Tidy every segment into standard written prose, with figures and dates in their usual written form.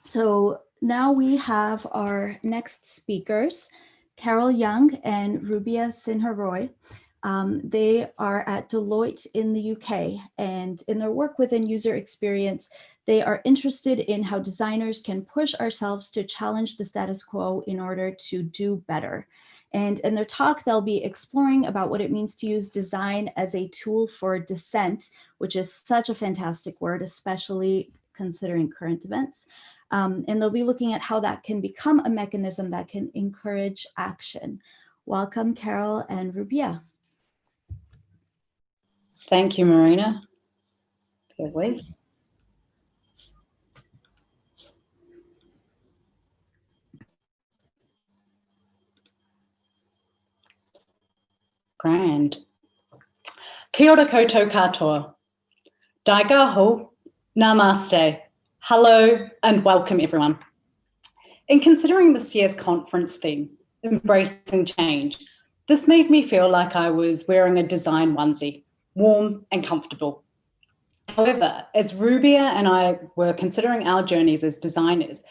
So now we have our next speakers, Yung and Rubia Sinha-Roy. They are at Deloitte in the UK, and in their work within user experience, they are interested in how designers can push ourselves to challenge the status quo in order to do better. And in their talk, they'll be exploring about what it means to use design as a tool for dissent, which is such a fantastic word, especially considering current events. And they'll be looking at how that can become a mechanism that can encourage action. Welcome, Carol and Rubia. Thank you, Marina. Bear with. Grand. Kia ora koutou katoa. Daigaho, namaste. Hello and welcome, everyone. In considering this year's conference theme, Embracing Change, this made me feel like I was wearing a design onesie, warm and comfortable. However, as Rubia and I were considering our journeys as designers,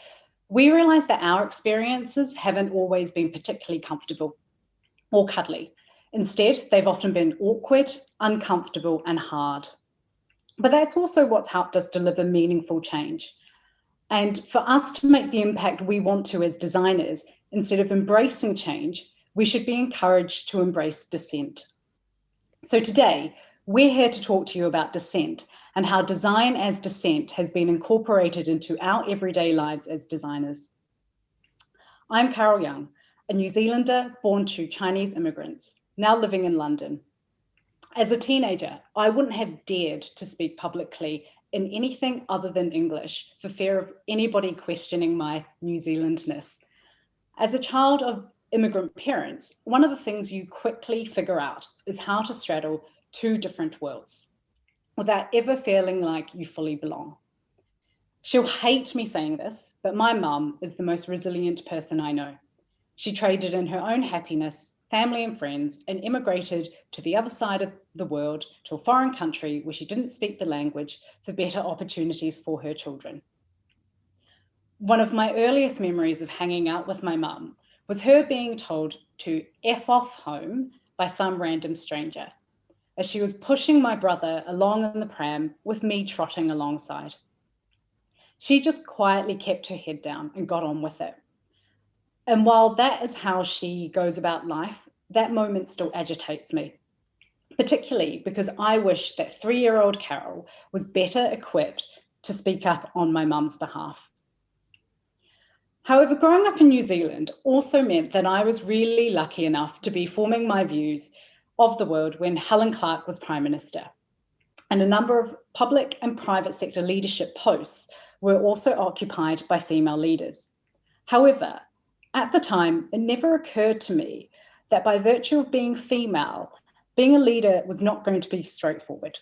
we realized that our experiences haven't always been particularly comfortable or cuddly. Instead, they've often been awkward, uncomfortable, and hard. But that's also what's helped us deliver meaningful change. And for us to make the impact we want to as designers, instead of embracing change, we should be encouraged to embrace dissent. So today, we're here to talk to you about dissent and how design as dissent has been incorporated into our everyday lives as designers. I'm Carol Yung, a New Zealander born to Chinese immigrants, now living in London. As a teenager, I wouldn't have dared to speak publicly in anything other than English for fear of anybody questioning my New Zealandness. As a child of immigrant parents, one of the things you quickly figure out is how to straddle two different worlds without ever feeling like you fully belong. She'll hate me saying this, but my mum is the most resilient person I know. She traded in her own happiness, family and friends, and immigrated to the other side of the world to a foreign country where she didn't speak the language for better opportunities for her children. One of my earliest memories of hanging out with my mum was her being told to F off home by some random stranger, as she was pushing my brother along in the pram with me trotting alongside. She just quietly kept her head down and got on with it. And while that is how she goes about life, that moment still agitates me, particularly because I wish that 3-year-old Carol was better equipped to speak up on my mum's behalf. However, growing up in New Zealand also meant that I was really lucky enough to be forming my views of the world when Helen Clark was Prime Minister. And a number of public and private sector leadership posts were also occupied by female leaders. However, at the time, it never occurred to me that by virtue of being female, being a leader was not going to be straightforward.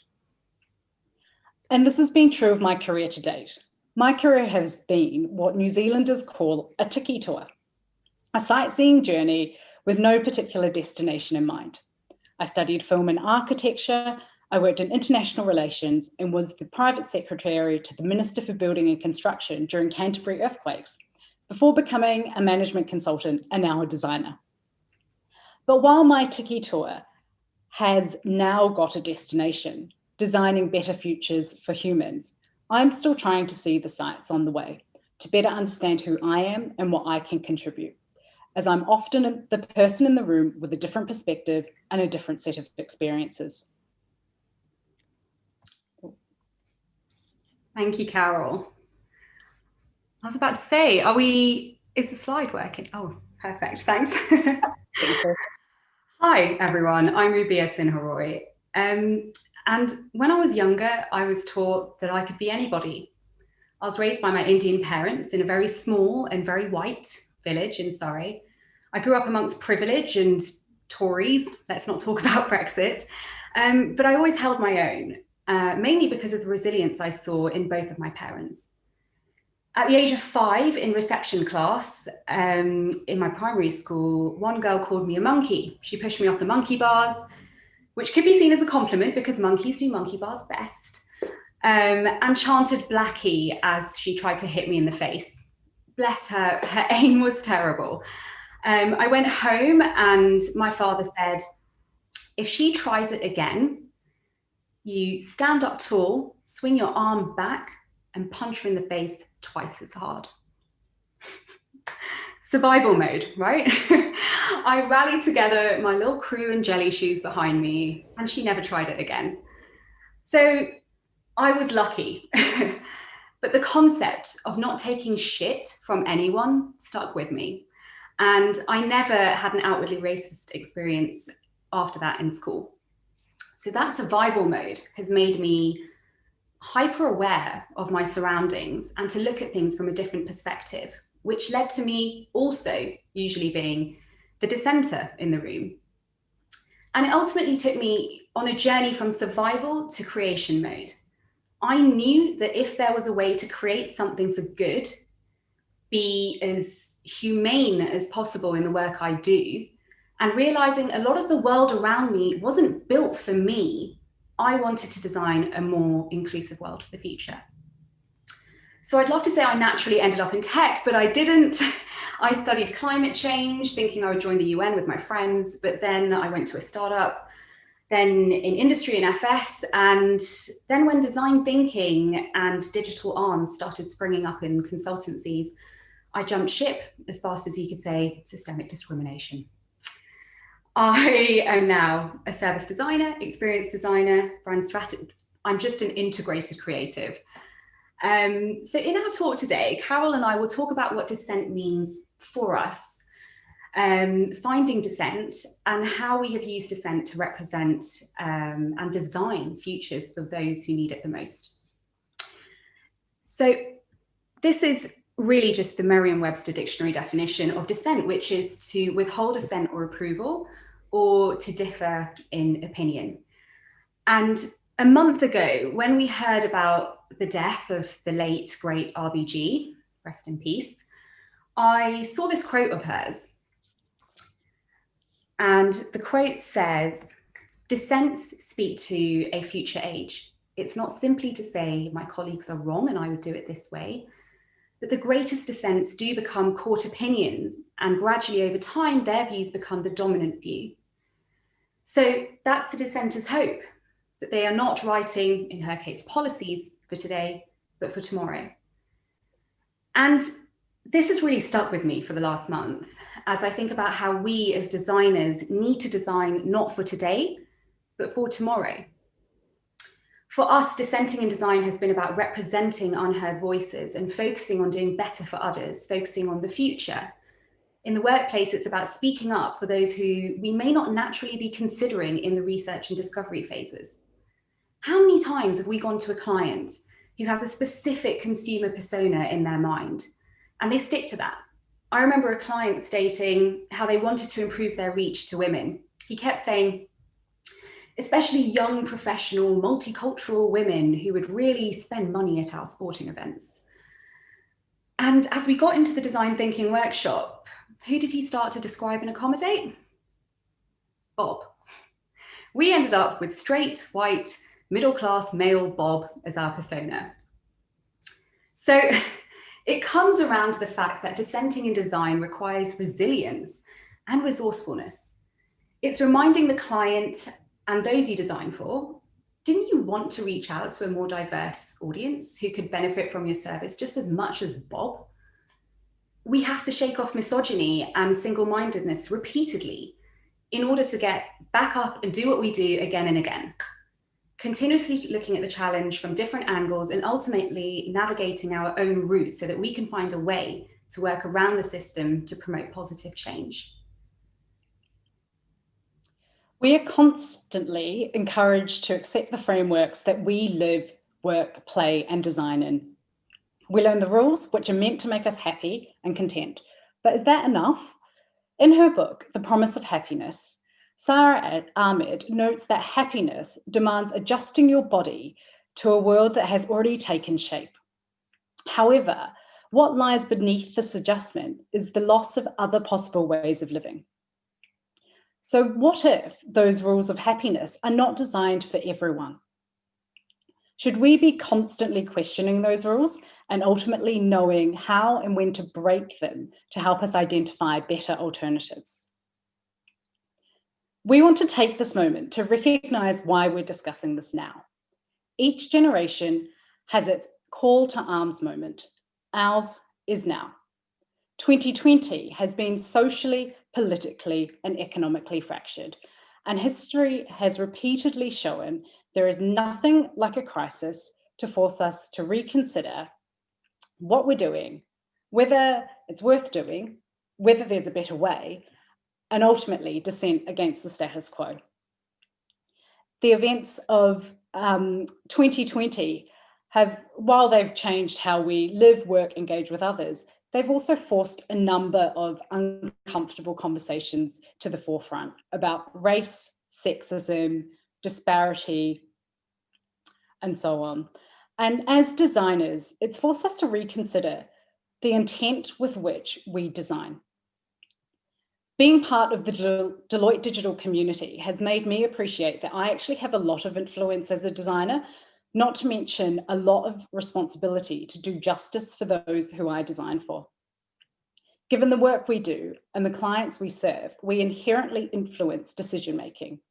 And this has been true of my career to date. My career has been what New Zealanders call a tiki tour, a sightseeing journey with no particular destination in mind. I studied film and architecture, I worked in international relations, and was the private secretary to the Minister for Building and Construction during Canterbury earthquakes, before becoming a management consultant and now a designer. But while my tiki tour has now got a destination, designing better futures for humans, I'm still trying to see the sights on the way to better understand who I am and what I can contribute, as I'm often the person in the room with a different perspective and a different set of experiences. Thank you, Carol. I was about to say, is the slide working? Oh, perfect, thanks. Hi, everyone, I'm Rubia Sinha-Roy. And when I was younger, I was taught that I could be anybody. I was raised by my Indian parents in a very small and very white village in Surrey. I grew up amongst privilege and Tories, let's not talk about Brexit, but I always held my own, mainly because of the resilience I saw in both of my parents. At the age of 5 in reception class in my primary school, one girl called me a monkey. She pushed me off the monkey bars, which could be seen as a compliment because monkeys do monkey bars best. and chanted Blackie as she tried to hit me in the face. Bless her, her aim was terrible. I went home and my father said, if she tries it again, you stand up tall, swing your arm back and punch her in the face twice as hard. Survival mode, right? I rallied together my little crew and jelly shoes behind me, and she never tried it again. So I was lucky. But the concept of not taking shit from anyone stuck with me. And I never had an outwardly racist experience after that in school. So that survival mode has made me hyper aware of my surroundings and to look at things from a different perspective, which led to me also usually being the dissenter in the room. And it ultimately took me on a journey from survival to creation mode. I knew that if there was a way to create something for good, be as humane as possible in the work I do, and realizing a lot of the world around me wasn't built for me, I wanted to design a more inclusive world for the future. So I'd love to say I naturally ended up in tech, but I didn't. I studied climate change, thinking I would join the UN with my friends, but then I went to a startup, then in industry and FS, and then when design thinking and digital arms started springing up in consultancies, I jumped ship as fast as you could say systemic discrimination. I am now a service designer, experience designer, brand strategist. I'm just an integrated creative. So in our talk today, Carol and I will talk about what dissent means for us, finding dissent, and how we have used dissent to represent and design futures for those who need it the most. So this is really just the Merriam-Webster dictionary definition of dissent, which is to withhold assent or approval, or to differ in opinion. And a month ago, when we heard about the death of the late, great RBG, rest in peace, I saw this quote of hers. And the quote says, "Dissents speak to a future age. It's not simply to say my colleagues are wrong and I would do it this way, but the greatest dissents do become court opinions, and gradually over time, their views become the dominant view." So that's the dissenter's hope, that they are not writing, in her case, policies for today, but for tomorrow. And this has really stuck with me for the last month, as I think about how we as designers need to design not for today, but for tomorrow. For us, dissenting in design has been about representing unheard voices and focusing on doing better for others, focusing on the future. In the workplace, it's about speaking up for those who we may not naturally be considering in the research and discovery phases. How many times have we gone to a client who has a specific consumer persona in their mind, and they stick to that? I remember a client stating how they wanted to improve their reach to women. He kept saying, especially young, professional, multicultural women who would really spend money at our sporting events. And as we got into the design thinking workshop, who did he start to describe and accommodate? Bob. We ended up with straight, white, middle-class male Bob as our persona. So it comes around to the fact that dissenting in design requires resilience and resourcefulness. It's reminding the client and those you design for, didn't you want to reach out to a more diverse audience who could benefit from your service just as much as Bob? We have to shake off misogyny and single-mindedness repeatedly in order to get back up and do what we do again and again. Continuously looking at the challenge from different angles and ultimately navigating our own route so that we can find a way to work around the system to promote positive change. We are constantly encouraged to accept the frameworks that we live, work, play, and design in. We learn the rules which are meant to make us happy and content. But is that enough? In her book, The Promise of Happiness, Sarah Ahmed notes that happiness demands adjusting your body to a world that has already taken shape. However, what lies beneath this adjustment is the loss of other possible ways of living. So what if those rules of happiness are not designed for everyone? Should we be constantly questioning those rules and ultimately knowing how and when to break them to help us identify better alternatives? We want to take this moment to recognise why we're discussing this now. Each generation has its call to arms moment. Ours is now. 2020 has been socially, politically, and economically fractured, and history has repeatedly shown there is nothing like a crisis to force us to reconsider what we're doing, whether it's worth doing, whether there's a better way, and ultimately dissent against the status quo. The events of 2020 have, while they've changed how we live, work, engage with others, they've also forced a number of uncomfortable conversations to the forefront about race, sexism, disparity, and so on. And as designers, it's forced us to reconsider the intent with which we design. Being part of the Deloitte digital community has made me appreciate that I actually have a lot of influence as a designer, not to mention a lot of responsibility to do justice for those who I design for. Given the work we do and the clients we serve, we inherently influence decision-making.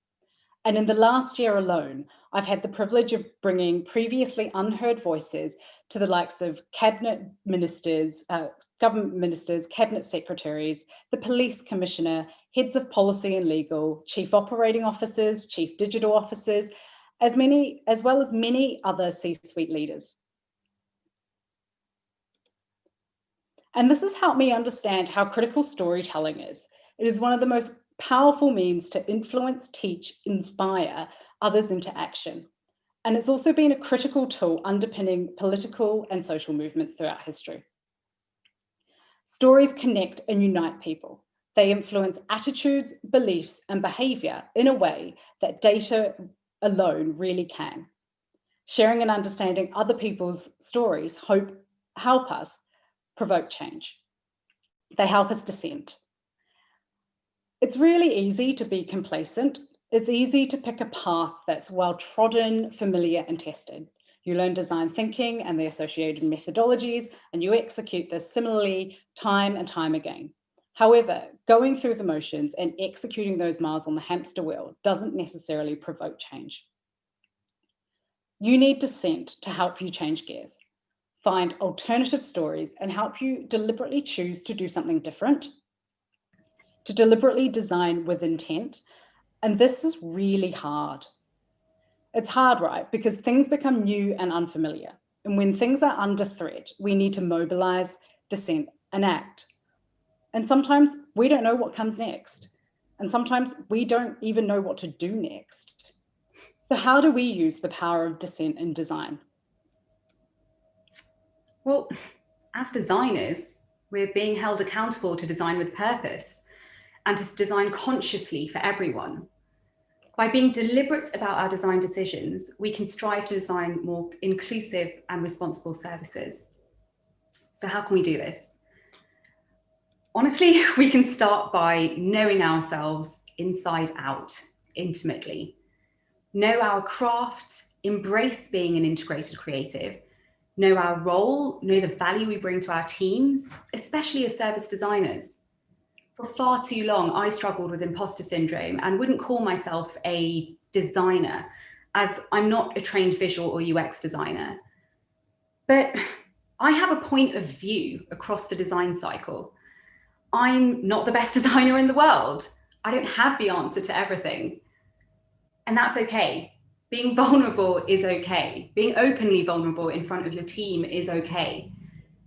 And in the last year alone, I've had the privilege of bringing previously unheard voices to the likes of cabinet ministers, government ministers, cabinet secretaries, the police commissioner, heads of policy and legal, chief operating officers, chief digital officers, as well as many other C-suite leaders. And this has helped me understand how critical storytelling is. It is one of the most powerful means to influence, teach, inspire others into action. And it's also been a critical tool underpinning political and social movements throughout history. Stories connect and unite people. They influence attitudes, beliefs, and behavior in a way that data alone really can. Sharing and understanding other people's stories help us provoke change. They help us dissent. It's really easy to be complacent. It's easy to pick a path that's well-trodden, familiar, and tested. You learn design thinking and the associated methodologies, and you execute this similarly time and time again. However, going through the motions and executing those miles on the hamster wheel doesn't necessarily provoke change. You need dissent to help you change gears, find alternative stories, and help you deliberately choose to do something different, to deliberately design with intent. And this is really hard. It's hard, right? Because things become new and unfamiliar. And when things are under threat, we need to mobilize, dissent, and act. And sometimes we don't know what comes next. And sometimes we don't even know what to do next. So how do we use the power of dissent in design? Well, as designers, we're being held accountable to design with purpose and to design consciously for everyone. By being deliberate about our design decisions, we can strive to design more inclusive and responsible services. So how can we do this? Honestly, we can start by knowing ourselves inside out, intimately. Know our craft, embrace being an integrated creative, know our role, know the value we bring to our teams, especially as service designers. For far too long, I struggled with imposter syndrome and wouldn't call myself a designer, as I'm not a trained visual or UX designer. But I have a point of view across the design cycle. I'm not the best designer in the world. I don't have the answer to everything. And that's okay. Being vulnerable is okay. Being openly vulnerable in front of your team is okay.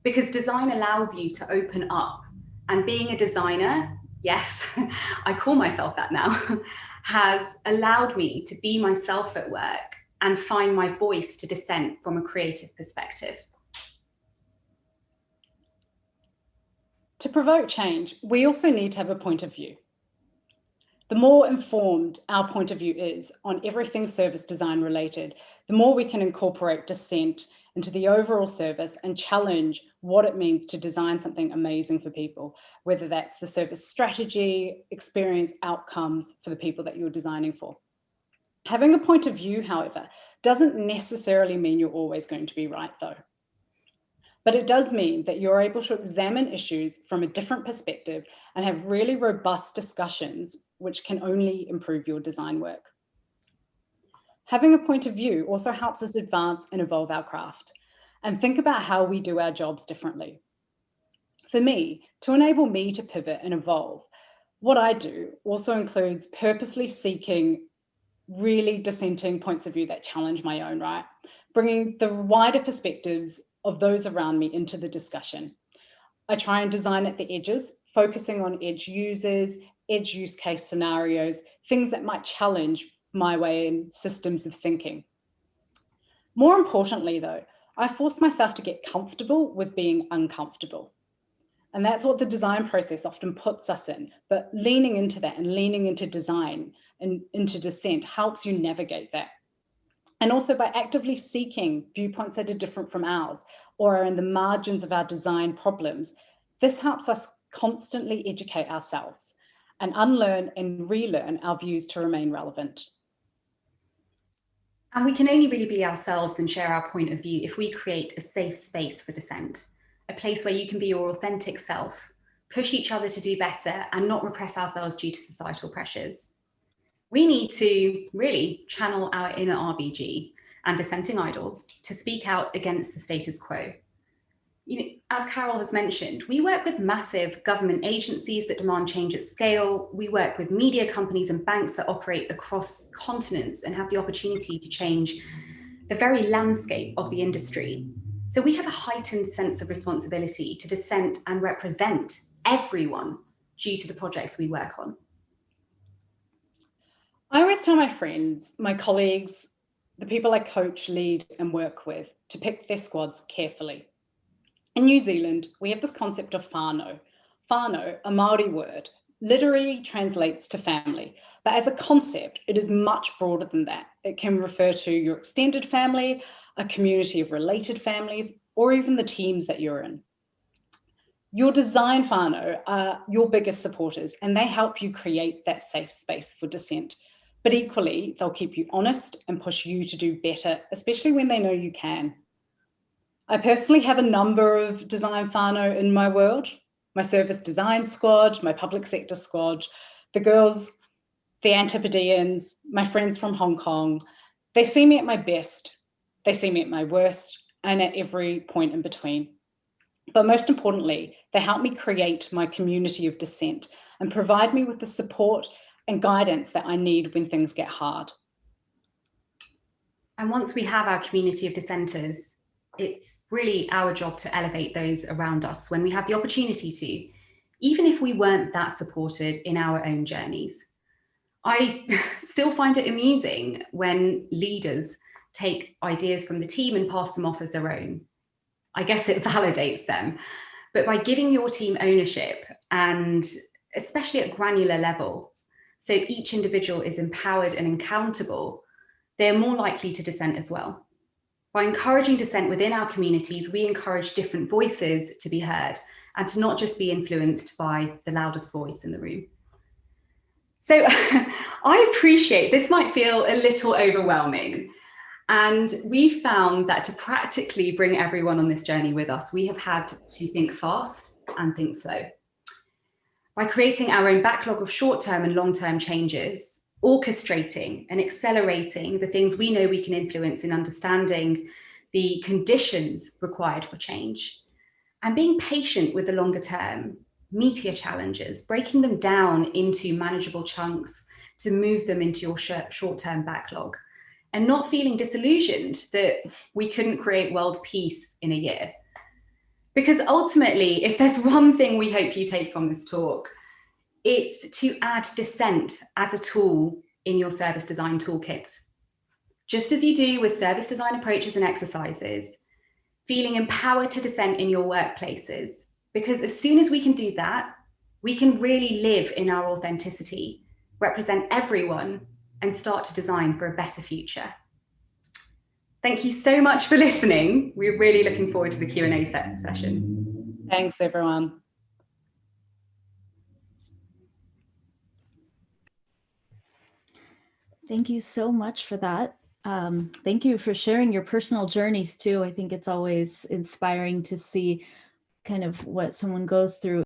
Because design allows you to open up. And being a designer, yes, I call myself that now, has allowed me to be myself at work and find my voice to dissent from a creative perspective. To provoke change, we also need to have a point of view. The more informed our point of view is on everything service design related, the more we can incorporate dissent into the overall service and challenge what it means to design something amazing for people, whether that's the service strategy, experience, outcomes for the people that you're designing for. Having a point of view, however, Doesn't necessarily mean you're always going to be right though. But it does mean that you're able to examine issues from a different perspective and have really robust discussions, which can only improve your design work. Having a point of view also helps us advance and evolve our craft and think about how we do our jobs differently. For me, to enable me to pivot and evolve, what I do also includes purposely seeking really dissenting points of view that challenge my own, right? Bringing the wider perspectives of those around me into the discussion. I try and design at the edges, focusing on edge users, edge use case scenarios, things that might challenge my way and systems of thinking. More importantly though, I force myself to get comfortable with being uncomfortable. And that's what the design process often puts us in, but leaning into that and leaning into design and into dissent helps you navigate that. And also by actively seeking viewpoints that are different from ours or are in the margins of our design problems, this helps us constantly educate ourselves and unlearn and relearn our views to remain relevant. And we can only really be ourselves and share our point of view if we create a safe space for dissent, a place where you can be your authentic self, push each other to do better and not repress ourselves due to societal pressures. We need to really channel our inner RBG and dissenting idols to speak out against the status quo. You know, as Carol has mentioned, we work with massive government agencies that demand change at scale. We work with media companies and banks that operate across continents and have the opportunity to change the very landscape of the industry. So we have a heightened sense of responsibility to dissent and represent everyone due to the projects we work on. I always tell my friends, my colleagues, the people I coach, lead, and work with to pick their squads carefully. In New Zealand, we have this concept of whanau. Whanau, a Māori word, literally translates to family, but as a concept, it is much broader than that. It can refer to your extended family, a community of related families, or even the teams that you're in. Your design whanau are your biggest supporters, and they help you create that safe space for dissent. But equally, they'll keep you honest and push you to do better, especially when they know you can. I personally have a number of design whanau in my world, my service design squad, my public sector squad, the girls, the Antipodeans, my friends from Hong Kong. They see me at my best, they see me at my worst, and at every point in between. But most importantly, they help me create my community of dissent and provide me with the support and guidance that I need when things get hard. And once we have our community of dissenters, it's really our job to elevate those around us when we have the opportunity to, even if we weren't that supported in our own journeys. I still find it amusing when leaders take ideas from the team and pass them off as their own. I guess it validates them. But by giving your team ownership, and especially at granular levels, so each individual is empowered and accountable, they're more likely to dissent as well. By encouraging dissent within our communities, we encourage different voices to be heard and to not just be influenced by the loudest voice in the room. So I appreciate this might feel a little overwhelming. And we found that to practically bring everyone on this journey with us, we have had to think fast and think slow. By creating our own backlog of short-term and long-term changes, orchestrating and accelerating the things we know we can influence in understanding the conditions required for change, and being patient with the longer term, meatier challenges, breaking them down into manageable chunks to move them into your short-term backlog, and not feeling disillusioned that we couldn't create world peace in a year. Because ultimately, if there's one thing we hope you take from this talk, it's to add dissent as a tool in your service design toolkit. Just as you do with service design approaches and exercises, feeling empowered to dissent in your workplaces. Because as soon as we can do that, we can really live in our authenticity, represent everyone, and start to design for a better future. Thank you so much for listening. We're really looking forward to the Q&A session. Thanks, everyone. Thank you so much for that. Thank you for sharing your personal journeys too. I think it's always inspiring to see kind of what someone goes through